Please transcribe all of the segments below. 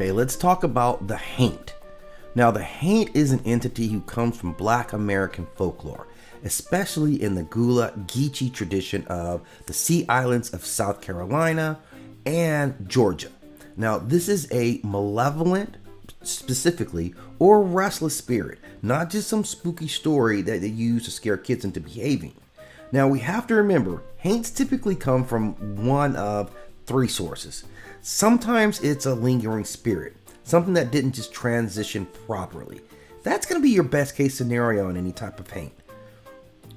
Okay, let's talk about the Haint. Now, the Haint is an entity who comes from Black American folklore, especially in the Gullah Geechee tradition of the Sea Islands of South Carolina and Georgia. Now, this is a malevolent, specifically, or restless spirit, not just some spooky story that they use to scare kids into behaving. Now, we have to remember, Haints typically come from one of three sources. Sometimes it's a lingering spirit, something that didn't just transition properly. That's going to be your best case scenario in any type of Haint.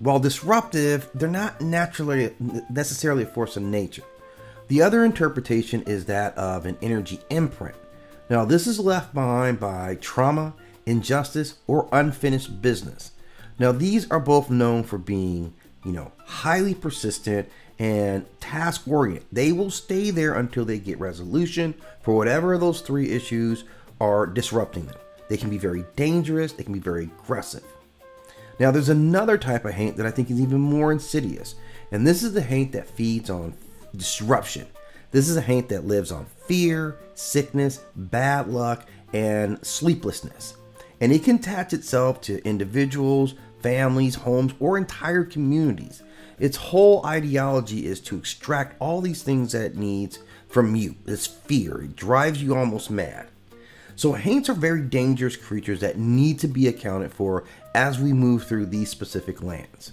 While disruptive, they're not necessarily a force of nature. The other interpretation is that of an energy imprint. Now, this is left behind by trauma, injustice, or unfinished business. Now, these are both known for being, highly persistent and task oriented. They will stay there until they get resolution for whatever those three issues are disrupting them. They can be very dangerous, they can be very aggressive. Now, there's another type of Haint that I think is even more insidious, and this is the Haint that feeds on disruption. This is a Haint that lives on fear, sickness, bad luck, and sleeplessness. And it can attach itself to individuals, families, homes, or entire communities. Its whole ideology is to extract all these things that it needs from you. This fear, it drives you almost mad. So Haints are very dangerous creatures that need to be accounted for as we move through these specific lands.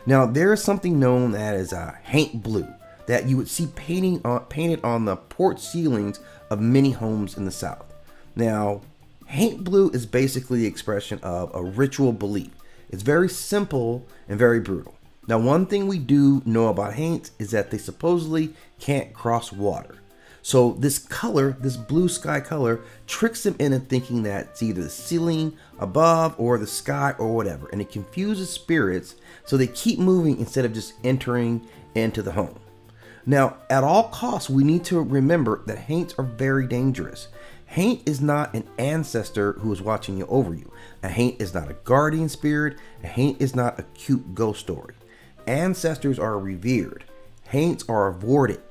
Now, there is something known as a Haint blue that you would see painted on the porch ceilings of many homes in the South. Now, Haint blue is basically the expression of a ritual belief. It's very simple and very brutal. Now, one thing we do know about Haints is that they supposedly can't cross water. So this color, this blue sky color, tricks them into thinking that it's either the ceiling above or the sky or whatever. And it confuses spirits, so they keep moving instead of just entering into the home. Now, at all costs, we need to remember that Haints are very dangerous. Haint is not an ancestor who is watching you over you. A Haint is not a guardian spirit. A Haint is not a cute ghost story. Ancestors are revered. Haints are avoided.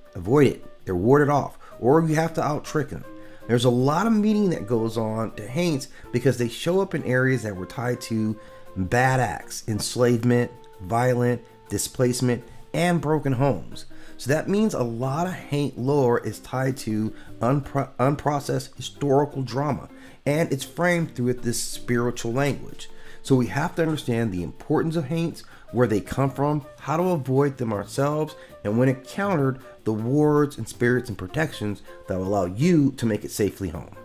They're warded off, or you have to out-trick them. There's a lot of meaning that goes on to Haints because they show up in areas that were tied to bad acts, enslavement, violent, displacement, and broken homes. So that means a lot of Haint lore is tied to unprocessed historical drama, and it's framed through this spiritual language. So we have to understand the importance of Haints, where they come from, how to avoid them ourselves, and when encountered, the wards and spirits and protections that will allow you to make it safely home.